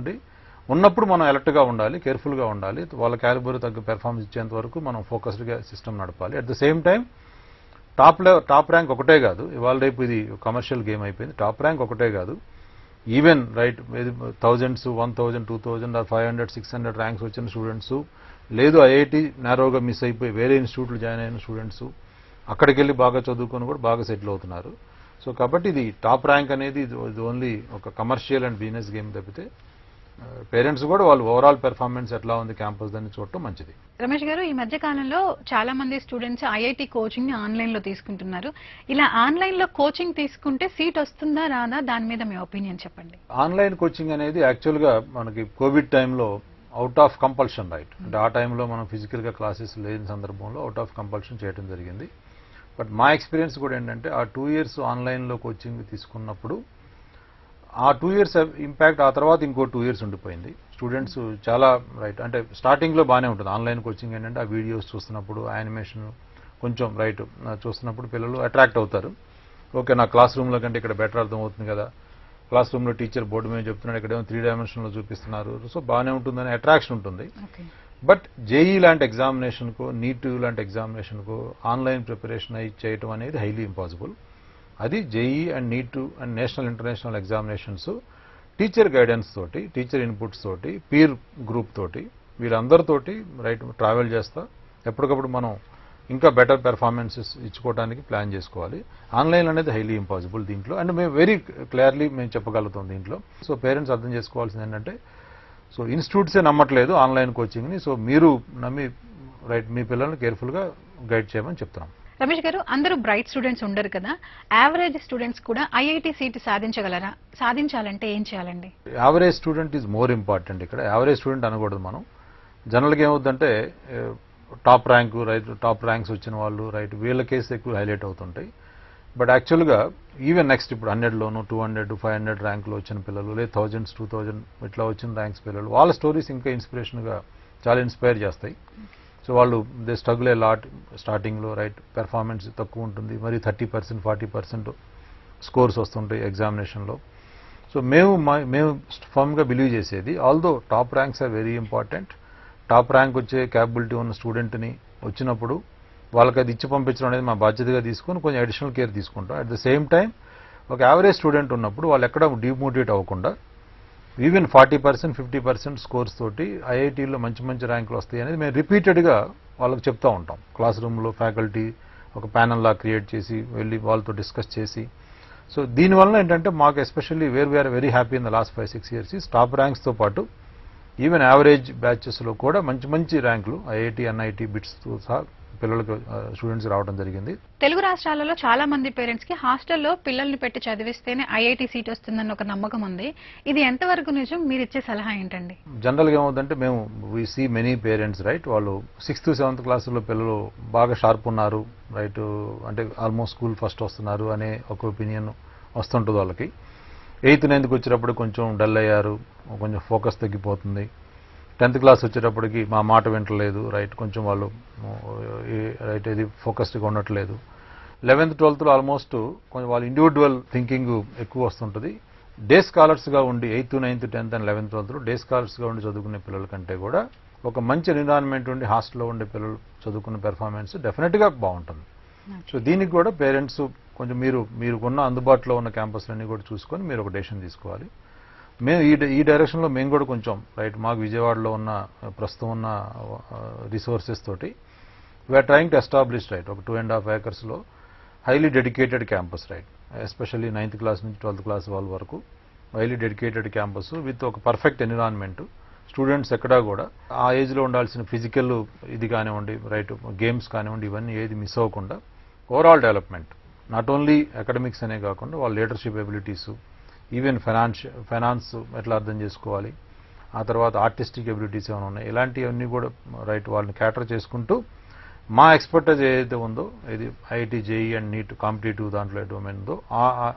ఉన్నప్పుడు మనం అలర్ట్గా ఉండాలి, కేర్ఫుల్గా ఉండాలి. వాళ్ళ క్యాలిబర్ తగ్గ పెర్ఫార్మెన్స్ ఇచ్చేంత వరకు మనం ఫోకస్డ్గా సిస్టమ్ నడపాలి. At the same time top rank ఒకటే కాదు, ఇవాళ రేపు ఇది కమర్షియల్ గేమ్ అయిపోయింది. టాప్ ర్యాంక్ ఒకటే కాదు, even right 1000s, 1000, 2000 or 500, 600 ranks వచ్చిన స్టూడెంట్స్, లేదు ఐఐటి నేరోగా మిస్ అయిపోయి వేరే ఇన్స్టిట్యూట్లు జాయిన్ అయిన స్టూడెంట్స్ అక్కడికి వెళ్ళి బాగా చదువుకొని కూడా బాగా సెటిల్ అవుతున్నారు. సో కాబట్టి ఇది టాప్ ర్యాంక్ అనేది ఇది ఓన్లీ ఒక కమర్షియల్ అండ్ బిజినెస్ గేమ్ తప్పితే పేరెంట్స్ కూడా వాళ్ళు ఓవరాల్ పెర్ఫార్మెన్స్ ఎట్లా ఉంది క్యాంపస్ దాన్ని చూడటం మంచిది. రమేష్ గారు, ఈ మధ్య కాలంలో చాలా మంది స్టూడెంట్స్ ఐఐటి కోచింగ్ ని ఆన్లైన్ లో తీసుకుంటున్నారు. ఇలా ఆన్లైన్ లో కోచింగ్ తీసుకుంటే సీట్ వస్తుందా రాదా, దాని మీద మీ ఒపీనియన్ చెప్పండి. ఆన్లైన్ కోచింగ్ అనేది యాక్చువల్గా మనకి కోవిడ్ టైంలో అవుట్ ఆఫ్ కంపల్షన్ రైట్, అంటే ఆ టైంలో మనం ఫిజికల్గా క్లాసెస్ లేని సందర్భంలో అవుట్ ఆఫ్ కంపల్షన్ చేయడం జరిగింది. బట్ మా ఎక్స్పీరియన్స్ కూడా ఏంటంటే ఆ 2 years ఆన్లైన్లో కోచింగ్ తీసుకున్నప్పుడు ఆ 2 years ఇంపాక్ట్ ఆ తర్వాత ఇంకో 2 years ఉండిపోయింది. స్టూడెంట్స్ చాలా రైట్, అంటే స్టార్టింగ్లో బాగానే ఉంటుంది ఆన్లైన్ కోచింగ్ ఏంటంటే ఆ వీడియోస్ చూస్తున్నప్పుడు యానిమేషన్ కొంచెం రైట్ చూస్తున్నప్పుడు పిల్లలు అట్రాక్ట్ అవుతారు. ఓకే నా క్లాస్ రూమ్లో కంటే ఇక్కడ బెటర్ అర్థం అవుతుంది కదా, క్లాస్ రూమ్లో టీచర్ బోర్డు మీద చెప్తున్నాడు, ఇక్కడేమో 3 dimensionలో చూపిస్తున్నారు, సో బాగానే ఉంటుందని అట్రాక్షన్ ఉంటుంది. బట్ జేఈ లాంటి ఎగ్జామినేషన్కు నీట్ లాంటి ఎగ్జామినేషన్కు ఆన్లైన్ ప్రిపరేషన్ అయి చేయటం అనేది హైలీ ఇంపాసిబుల్. అది JEE and NEET and national international examinations teacher guidance తోటి, టీచర్ ఇన్పుట్స్ తోటి, పీర్ గ్రూప్ తోటి, వీళ్ళందరితోటి రైట్ ట్రావెల్ చేస్తా ఎప్పటికప్పుడు మనం ఇంకా బెటర్ పెర్ఫార్మెన్సెస్ ఇచ్చుకోవడానికి ప్లాన్ చేసుకోవాలి. ఆన్లైన్ అనేది హైలీ ఇంపాసిబుల్ దీంట్లో, అండ్ మేము వెరీ క్లియర్లీ మేము చెప్పగలుగుతాం దీంట్లో. సో పేరెంట్స్ అర్థం చేసుకోవాల్సింది ఏంటంటే, సో ఇన్స్టిట్యూట్సే నమ్మట్లేదు ఆన్లైన్ కోచింగ్ని. సో మీరు నమ్మి రైట్ మీ పిల్లల్ని కేర్ఫుల్గా గైడ్ చేయమని చెప్తున్నాం. రమేష్ గారు, అందరూ బ్రైట్ స్టూడెంట్స్ ఉండరు కదా, యావరేజ్ స్టూడెంట్స్ కూడా ఐఐటి సీట్ సాధించగలరా? సాధించాలంటే ఏం చేయాలండి? Average student is more important. ఇక్కడ యావరేజ్ స్టూడెంట్ అనకూడదు మనం. జనరల్గా ఏమవుతుందంటే top rank right, top ranks వచ్చిన వాళ్ళు రైట్, వీళ్ళ కేసు ఎక్కువ హైలైట్ అవుతుంటాయి. బట్ యాక్చువల్గా ఈవెన్ నెక్స్ట్ ఇప్పుడు 100లోను 200 500 ర్యాంకులు వచ్చిన పిల్లలు, లేదా 1000 2000 ఇట్లా వచ్చిన ర్యాంక్స్ పిల్లలు, వాళ్ళ స్టోరీస్ ఇంకా ఇన్స్పిరేషన్గా చాలా ఇన్స్పైర్ చేస్తాయి. సో వాళ్ళు దే స్ట్రగుల్ ఏ లాట్ స్టార్టింగ్లో రైట్, పెర్ఫార్మెన్స్ తక్కువ ఉంటుంది, మరి 30% 40% స్కోర్స్ వస్తుంటాయి ఎగ్జామినేషన్లో. సో మేము ఫర్మ్గా బిలీవ్ చేసేది, although top ranks are very important. Top rank వచ్చే క్యాపబిలిటీ ఉన్న స్టూడెంట్ని వచ్చినప్పుడు వాళ్ళకి అది ఇచ్చి పంపించడం అనేది మా బాధ్యతగా తీసుకొని కొంచెం అడిషనల్ కేర్ తీసుకుంటాం. అట్ ద సేమ్ టైం ఒక యావరేజ్ స్టూడెంట్ ఉన్నప్పుడు వాళ్ళు ఎక్కడ డిమోటివేట్ అవ్వకుండా ఈవెన్ 40% 50% స్కోర్స్ తోటి ఐఐటీలో మంచి మంచి ర్యాంకులు వస్తాయి అనేది మేము రిపీటెడ్గా వాళ్ళకి చెప్తూ ఉంటాం. క్లాస్ రూమ్లో ఫ్యాకల్టీ ఒక ప్యానల్ లా క్రియేట్ చేసి వెళ్ళి వాళ్ళతో డిస్కస్ చేసి. సో దీనివల్ల ఏంటంటే మాకు especially we are very happy in the last 5-6 years top ర్యాంక్స్తో పాటు ఈవెన్ యావరేజ్ బ్యాచెస్లో కూడా మంచి మంచి ర్యాంకులు ఐఐటి ఎన్ఐటి బిట్స్తో సహా పిల్లలకు స్టూడెంట్స్ రావడం జరిగింది. తెలుగు రాష్ట్రాలలో చాలా మంది పేరెంట్స్ కి హాస్టల్లో పిల్లల్ని పెట్టి చదివిస్తేనే ఐఐటి సీట్ వస్తుందన్న ఒక నమ్మకం ఉంది. ఇది ఎంతవరకు నిజం? మీరు ఇచ్చే సలహా ఏంటండి? జనరల్గా ఏమవుతుందంటే మేము we see many parents right, వాళ్ళు 6th 7th క్లాసుల్లో పిల్లలు బాగా షార్ప్ ఉన్నారు రైట్, అంటే ఆల్మోస్ట్ స్కూల్ ఫస్ట్ వస్తున్నారు అనే ఒక ఒపీనియన్ వస్తుంటుంది వాళ్ళకి. 8th 9th వచ్చేటప్పుడు కొంచెం డల్ అయ్యారు, కొంచెం ఫోకస్ తగ్గిపోతుంది. 10th క్లాస్ వచ్చేటప్పటికి మా మాట వింటలేదు రైట్, కొంచెం వాళ్ళు రైట్ ఇది ఫోకస్డ్గా ఉండట్లేదు. 11th 12th ఆల్మోస్ట్ కొంచెం వాళ్ళ ఇండివిజువల్ థింకింగ్ ఎక్కువ వస్తుంటుంది. డే స్కాలర్స్గా ఉండి 8th 9th 10th and 11th 12th day స్కాలర్స్గా ఉండి చదువుకునే పిల్లల కంటే కూడా ఒక మంచి ఎన్విరాన్మెంట్ ఉండి హాస్టల్లో ఉండే పిల్లలు చదువుకునే పెర్ఫార్మెన్స్ డెఫినెట్గా బాగుంటుంది. సో దీనికి కూడా పేరెంట్స్ కొంచెం మీరుకున్న అందుబాటులో ఉన్న క్యాంపస్లన్నీ కూడా చూసుకొని మీరు ఒక డెసిషన్ తీసుకోవాలి. మేము ఈ డైరెక్షన్లో మేము కూడా కొంచెం రైట్, మాకు విజయవాడలో ఉన్న ప్రస్తుతం ఉన్న రిసోర్సెస్ తోటి we're trying to establish right ఒక 2.5 acres highly dedicated campus right, especially 9th class నుంచి 12th క్లాస్ వాళ్ళ వరకు హైలీ డెడికేటెడ్ క్యాంపస్ విత్ ఒక పర్ఫెక్ట్ ఎన్విరాన్మెంట్. స్టూడెంట్స్ ఎక్కడా కూడా ఆ ఏజ్లో ఉండాల్సిన ఫిజికల్ ఇది కానివ్వండి రైట్, గేమ్స్ కానివ్వండి, ఇవన్నీ ఏది మిస్ అవ్వకుండా overall development not only academics అనే కాకుండా వాళ్ళ లీడర్షిప్ ఎబిలిటీస్, ఈవెన్ ఫైనాన్స్ ఎట్లా అర్థం చేసుకోవాలి, ఆ తర్వాత ఆర్టిస్టిక్ ఎబిలిటీస్ ఏమైనా ఉన్నాయి, ఇలాంటివన్నీ కూడా రైట్ వాళ్ళని క్యాటర్ చేసుకుంటూ మా ఎక్స్పర్టైజ్ ఏదైతే ఉందో ఇది IIT JEE and NEET competitive దాంట్లో డొమైన్ ఉందో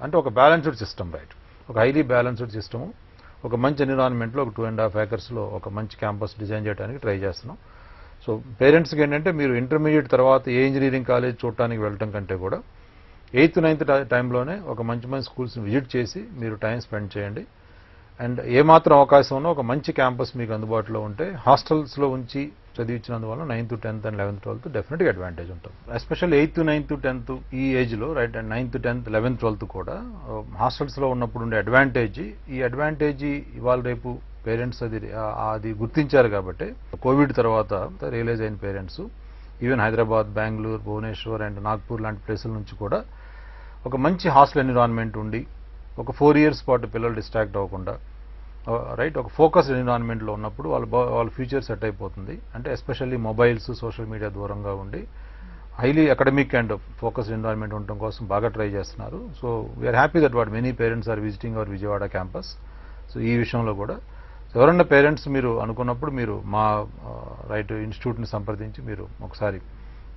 అంటే ఒక బ్యాలెన్స్డ్ సిస్టమ్ రైట్, ఒక హైలీ బ్యాలెన్స్డ్ సిస్టము, ఒక మంచి ఎన్విరాన్మెంట్లో ఒక 2.5 acres ఒక మంచి క్యాంపస్ డిజైన్ చేయడానికి ట్రై చేస్తున్నాం. సో పేరెంట్స్కి ఏంటంటే మీరు ఇంటర్మీడియట్ తర్వాత ఏ ఇంజనీరింగ్ కాలేజ్ చూడటానికి వెళ్ళటం కంటే కూడా 8th 9th టైంలోనే ఒక మంచి మంచి స్కూల్స్ని విజిట్ చేసి మీరు టైం స్పెండ్ చేయండి. అండ్ ఏమాత్రం అవకాశం ఉన్నా ఒక మంచి క్యాంపస్ మీకు అందుబాటులో ఉంటే హాస్టల్స్లో ఉంచి చదివించినందువల్ల 9th 10th and 11th 12th డెఫినెట్గా అడ్వాంటేజ్ ఉంటుంది. ఎస్పెషల్లీ 8th 9th 10th ఈ ఏజ్లో right, and 9th 10th 11th 12th కూడా హాస్టల్స్లో ఉన్నప్పుడు ఉండే అడ్వాంటేజ్ ఇవాళ రేపు పేరెంట్స్ అది గుర్తించారు కాబట్టి కోవిడ్ తర్వాత రియలైజ్ అయిన parents even Hyderabad, Bengaluru, Bhubaneswar and Nagpur లాంటి ప్లేసుల నుంచి కూడా ఒక మంచి హాస్టల్ ఎన్విరాన్మెంట్ ఉండి ఒక 4 years పాటు పిల్లలు డిస్ట్రాక్ట్ అవ్వకుండా రైట్ ఒక ఫోకస్డ్ ఎన్విరాన్మెంట్లో ఉన్నప్పుడు వాళ్ళ ఫ్యూచర్ సెట్ అయిపోతుంది. అంటే ఎస్పెషల్లీ మొబైల్స్, సోషల్ మీడియా దూరంగా ఉండి highly academic and focused environment ఉండటం కోసం బాగా ట్రై చేస్తున్నారు. So we're happy that what many parents are visiting our Vijayawada campus. So ఈ విషయంలో కూడా ఎవరన్నా పేరెంట్స్ మీరు అనుకున్నప్పుడు మీరు మా రైట్ ఇన్స్టిట్యూట్ని సంప్రదించి మీరు ఒకసారి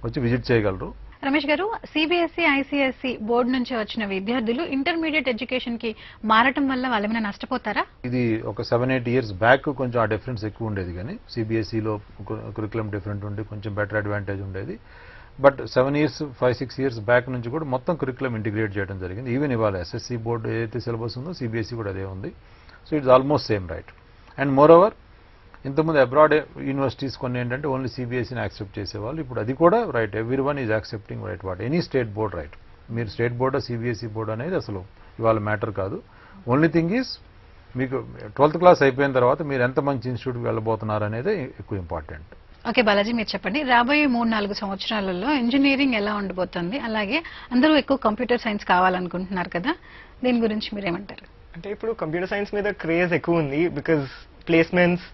వచ్చి విజిట్ చేయగలరు. రమేష్ గారు, సిబిఎస్ఈ ఐసిఎస్ఈ బోర్డు నుంచి వచ్చిన విద్యార్థులు ఇంటర్మీడియట్ ఎడ్యుకేషన్ కి మారటం వల్ల వాళ్ళు ఏమైనా నష్టపోతారా? ఇది ఒక 7-8 years బ్యాక్ కొంచెం ఆ డిఫరెన్స్ ఎక్కువ ఉండేది, కానీ సిబిఎస్ఈలో కరికులం డిఫరెంట్ ఉండి కొంచెం బెటర్ అడ్వాంటేజ్ ఉండేది. బట్ 5-6 years బ్యాక్ నుంచి కూడా మొత్తం కరికులం ఇంటిగ్రేట్ చేయడం జరిగింది. ఈవెన్ ఇవాళ ఎస్ఎస్సి బోర్డు ఏదైతే సిలబస్ ఉందో సిబిఎస్ఈ కూడా అదే ఉంది. So it's almost same right. And more over ఇంతకుముందు అబ్రాడ్ యూనివర్సిటీస్ కొన్ని ఏంటంటే ఓన్లీ సిబిఎస్ఈని యాక్సెప్ట్ చేసేవాళ్ళు, ఇప్పుడు అది కూడా right, every one is accepting right what any state board right. మీరు స్టేట్ బోర్డా సిబిఎస్ఈ బోర్డ్ అనేది అసలు ఇవాళ మ్యాటర్ కాదు. ఓన్లీ థింగ్ ఈజ్ మీకు 12th క్లాస్ అయిపోయిన తర్వాత మీరు ఎంత మంచి ఇన్స్టిట్యూట్కి వెళ్ళబోతున్నారు అనేది ఎక్కువ ఇంపార్టెంట్. ఓకే బాలాజీ, మీరు చెప్పండి, రాబోయే 3-4 సంవత్సరాలలో ఇంజనీరింగ్ ఎలా ఉండబోతుంది? అలాగే అందరూ ఎక్కువ కంప్యూటర్ సైన్స్ కావాలనుకుంటున్నారు కదా, దీని గురించి మీరేమంటారు? అంటే ఇప్పుడు కంప్యూటర్ సైన్స్ మీద క్రేజ్ ఎక్కువ ఉంది, బికాజ్ ప్లేస్మెంట్స్,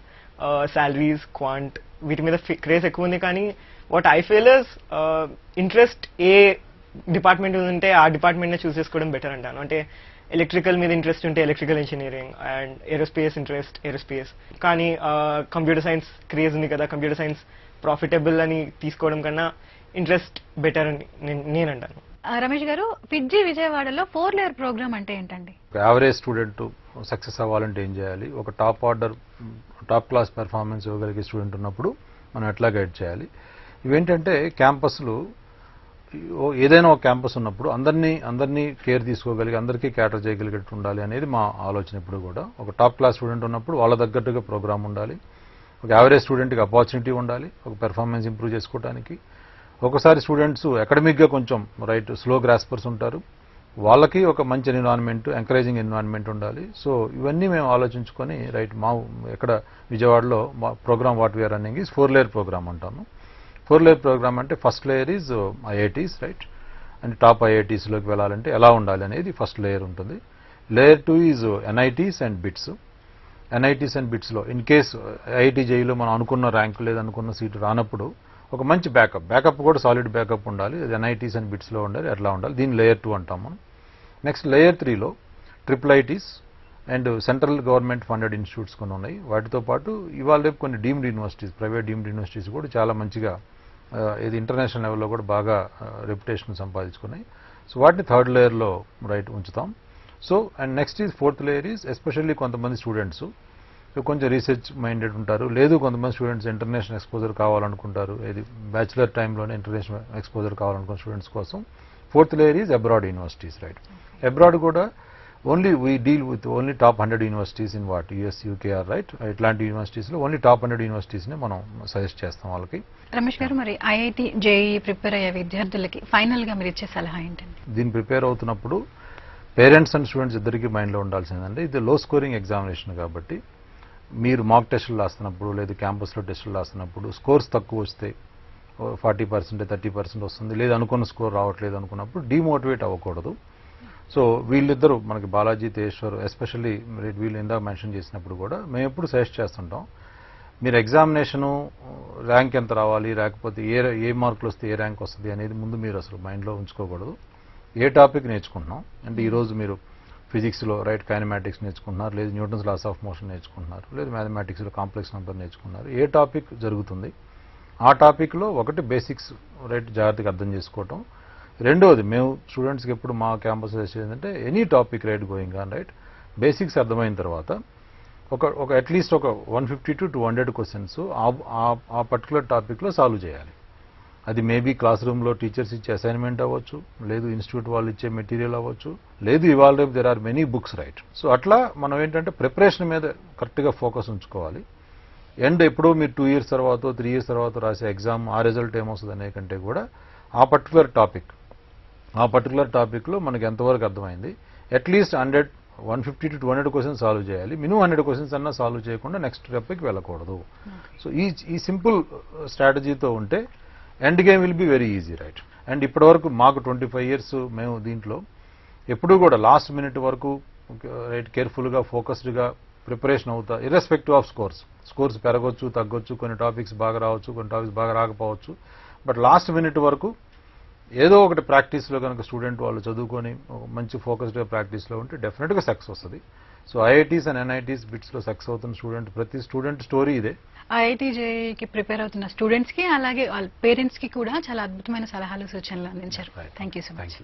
సాలరీస్, క్వాంట్, వీటి మీద క్రేజ్ ఎక్కువ ఉంది. కానీ what I feel is interest A department ఉంటే ఆ డిపార్ట్మెంట్నే చూస్ చేసుకోవడం బెటర్ అంటాను. అంటే ఎలక్ట్రికల్ మీద ఇంట్రెస్ట్ ఉంటే electrical engineering, and aerospace interest aerospace. కానీ కంప్యూటర్ సైన్స్ క్రేజ్ ఉంది కదా, కంప్యూటర్ సైన్స్ ప్రాఫిటబుల్ అని తీసుకోవడం కన్నా ఇంట్రెస్ట్ బెటర్ అని నేను అంటాను. రమేష్ గారు, ఫిడ్జీ విజయవాడలో 4 లేయర్ ప్రోగ్రామ్ అంటే ఏంటండి? ఒక యావరేజ్ స్టూడెంట్ సక్సెస్ అవ్వాలంటే ఏం చేయాలి, ఒక టాప్ క్లాస్ పెర్ఫార్మెన్స్ ఇవ్వగలిగే స్టూడెంట్ ఉన్నప్పుడు మనం ఎట్లా గైడ్ చేయాలి, ఇవేంటంటే క్యాంపస్లు ఏదైనా ఒక క్యాంపస్ ఉన్నప్పుడు అందరినీ కేర్ తీసుకోగలిగి అందరికీ క్యాటర్ చేయగలిగేట్టు ఉండాలి అనేది మా ఆలోచన. ఇప్పుడు కూడా ఒక టాప్ క్లాస్ స్టూడెంట్ ఉన్నప్పుడు వాళ్ళ తగ్గట్టుగా ప్రోగ్రామ్ ఉండాలి, ఒక యావరేజ్ స్టూడెంట్కి ఆపర్చునిటీ ఉండాలి ఒక పెర్ఫార్మెన్స్ ఇంప్రూవ్ చేసుకోవడానికి. ఒకసారి స్టూడెంట్స్ అకాడమిక్గా కొంచెం రైట్ స్లో గ్రాస్పర్స్ ఉంటారు, వాళ్ళకి ఒక మంచి ఎన్విరాన్మెంట్, ఎంకరేజింగ్ ఎన్విరాన్మెంట్ ఉండాలి. సో ఇవన్నీ మేము ఆలోచించుకొని రైట్ మా ఎక్కడ విజయవాడలో మా programme what we are running is 4 layer programme అంటాము. 4 లేయర్ ప్రోగ్రామ్ అంటే first layer is IITs right, and top ఐఐటీస్లోకి వెళ్ళాలంటే ఎలా ఉండాలి అనేది ఫస్ట్ లేయర్ ఉంటుంది. Layer 2 is NITs and BITS. NITs and బిట్స్లో ఇన్ కేస్ ఐఐటీ జేఈలో మనం అనుకున్న ర్యాంక్ లేదా అనుకున్న సీటు రానప్పుడు ఒక మంచి బ్యాకప్ కూడా సాలిడ్ బ్యాకప్ ఉండాలి, అది ఎన్ఐటీస్ అండ్ బిట్స్లో ఉండాలి, అట్లా ఉండాలి. దీన్ని లేయర్ 2 అంటాం మనం. నెక్స్ట్ లేయర్ 3లో triple ITs and central government funded institutes కొన్ని ఉన్నాయి. వాటితో పాటు ఇవాళ రేపు కొన్ని deemed universities, private deemed universities కూడా చాలా మంచిగా ఇది ఇంటర్నేషనల్ లెవెల్లో కూడా బాగా రెప్యుటేషన్ సంపాదించుకున్నాయి. సో వాటిని 3rd లేయర్లో రైట్ ఉంచుతాం. So and next is 4th layer is especially కొంతమంది స్టూడెంట్స్ కొంచెం రీసెర్చ్ మైండెడ్ ఉంటారు, లేదు కొంతమంది స్టూడెంట్స్ ఇంటర్నేషనల్ ఎక్స్పోజర్ కావాలనుకుంటారు, ఇది బ్యాచులర్ టైంలోనే ఇంటర్నేషనల్ ఎక్స్పోజర్ కావాలనుకున్న స్టూడెంట్స్ కోసం 4th layer is abroad universities right. Abroad కూడా only we deal with only top 100 universities in what US UK are right. ఇట్లాంటి యూనివర్సిటీస్లో ఓన్లీ టాప్ 100 యూనివర్సిటీస్ని మనం సజెస్ట్ చేస్తాం వాళ్ళకి. రమేష్ గారు, మరి ఐఐటి జేఈ ప్రిపేర్ అయ్యే విద్యార్థులకి ఫైనల్ గా మీరు ఇచ్చే సలహా ఏంటండి? దీన్ని ప్రిపేర్ అవుతున్నప్పుడు పేరెంట్స్ అండ్ స్టూడెంట్స్ ఇద్దరికి మైండ్లో ఉండాల్సిందంటే ఇది లో స్కోరింగ్ ఎగ్జామినేషన్ కాబట్టి మీరు మాక్ టెస్టులు రాస్తున్నప్పుడు లేదు క్యాంపస్లో టెస్టులు రాస్తున్నప్పుడు స్కోర్స్ తక్కువ వస్తే 40% 30% వస్తుంది, లేదు అనుకున్న స్కోర్ రావట్లేదు అనుకున్నప్పుడు డిమోటివేట్ అవ్వకూడదు. సో వీళ్ళిద్దరూ మనకి బాలాజీ తేశ్వర్ ఎస్పెషల్లీ వీళ్ళు ఇందాక మెన్షన్ చేసినప్పుడు కూడా మేము ఎప్పుడు సజెస్ట్ చేస్తుంటాం, మీరు ఎగ్జామినేషను ర్యాంక్ ఎంత రావాలి, లేకపోతే ఏ మార్కులు వస్తే ఏ ర్యాంక్ వస్తుంది అనేది ముందు మీరు అసలు మైండ్లో ఉంచుకోకూడదు. ఏ టాపిక్ నేర్చుకుంటున్నాం అంటే ఈరోజు మీరు ఫిజిక్స్లో రైట్ కైనమాటిక్స్ నేర్చుకుంటున్నారు, లేదు న్యూటన్స్ లాస్ ఆఫ్ మోషన్ నేర్చుకుంటున్నారు, లేదు మ్యాథమెటిక్స్లో కాంప్లెక్స్ నెంబర్ నేర్చుకున్నారు, ఏ టాపిక్ జరుగుతుంది ఆ టాపిక్లో ఒకటి బేసిక్స్ రైట్ జాగ్రత్తగా అర్థం చేసుకోవటం. రెండోది మేము స్టూడెంట్స్కి ఎప్పుడు మా క్యాంపస్ ఏంటంటే any topic right going on right basics అర్థమైన తర్వాత ఒక అట్లీస్ట్ ఒక 150 to 200 క్వశ్చన్స్ ఆ పర్టికులర్ టాపిక్లో సాల్వ్ చేయాలి. అది మేబీ క్లాస్ రూమ్లో టీచర్స్ ఇచ్చే అసైన్మెంట్ అవ్వచ్చు, లేదు ఇన్స్టిట్యూట్ వాళ్ళు ఇచ్చే మెటీరియల్ అవ్వచ్చు, లేదు ఇవాళ రేపు there are many books right. So అట్లా మనం ఏంటంటే ప్రిపరేషన్ మీద కరెక్ట్గా ఫోకస్ ఉంచుకోవాలి. అండ్ ఎప్పుడో మీరు 2 years తర్వాత 3 years తర్వాత రాసే ఎగ్జామ్ ఆ రిజల్ట్ ఏమొస్తుంది అనే కంటే కూడా ఆ పర్టికులర్ టాపిక్లో మనకి ఎంతవరకు అర్థమైంది, అట్లీస్ట్ 150 to 200 క్వశ్చన్స్ సాల్వ్ చేయాలి, మినిమం 100 క్వశ్చన్స్ అన్నా సాల్వ్ చేయకుండా నెక్స్ట్ స్టెప్కి వెళ్ళకూడదు. సో ఈ సింపుల్ స్ట్రాటజీతో ఉంటే end game will be very easy right. And ఇప్పటివరకు మాకు 25 years మేము దీంట్లో ఎప్పుడూ కూడా లాస్ట్ మినిట్ వరకు రైట్ కేర్ఫుల్గా ఫోకస్డ్గా ప్రిపరేషన్ అవుతా ఇర్రెస్పెక్టివ్ ఆఫ్ స్కోర్స్ పెరగొచ్చు తగ్గొచ్చు, కొన్ని టాపిక్స్ బాగా రావచ్చు కొన్ని టాపిక్స్ బాగా రాకపోవచ్చు, బట్ లాస్ట్ మినిట్ వరకు ఏదో ఒకటి ప్రాక్టీస్లో కనుక స్టూడెంట్ వాళ్ళు చదువుకొని మంచి ఫోకస్డ్గా ప్రాక్టీస్లో ఉంటే డెఫినెట్గా సక్సెస్ వస్తుంది. సో ఐఐటీస్ అండ్ ఎన్ఐటీస్ బిట్స్లో సక్సెస్ అవుతున్న ప్రతి స్టూడెంట్ స్టోరీ ఇదే. ఐఐటి జేఈకి ప్రిపేర్ అవుతున్న స్టూడెంట్స్ కి అలాగే వాళ్ళ పేరెంట్స్ కి కూడా చాలా అద్భుతమైన సలహాలు సూచనలు అందించారు. Thank you so much.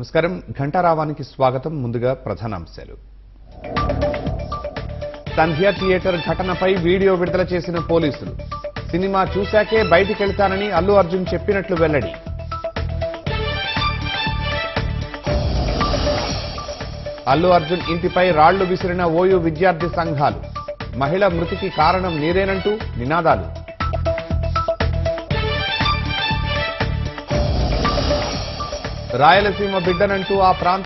నమస్కారం. ఘంటారావానికి స్వాగతం. ముందుగా ప్రధానాంశాలు. సంధ్య థియేటర్ ఘటనపై వీడియో విడుదల చేసిన పోలీసులు. సినిమా చూశాకే బయటికెళ్తానని అల్లు అర్జున్ చెప్పినట్లు వెల్లడి. అల్లు అర్జున్ ఇంటిపై రాళ్లు విసిరిన ఓయూ విద్యార్థి సంఘాలు. మహిళ మృతికి కారణం నీరేనంటూ నినాదాలు. రాయలసీమ బిడ్డనంటూ ఆ ప్రాంత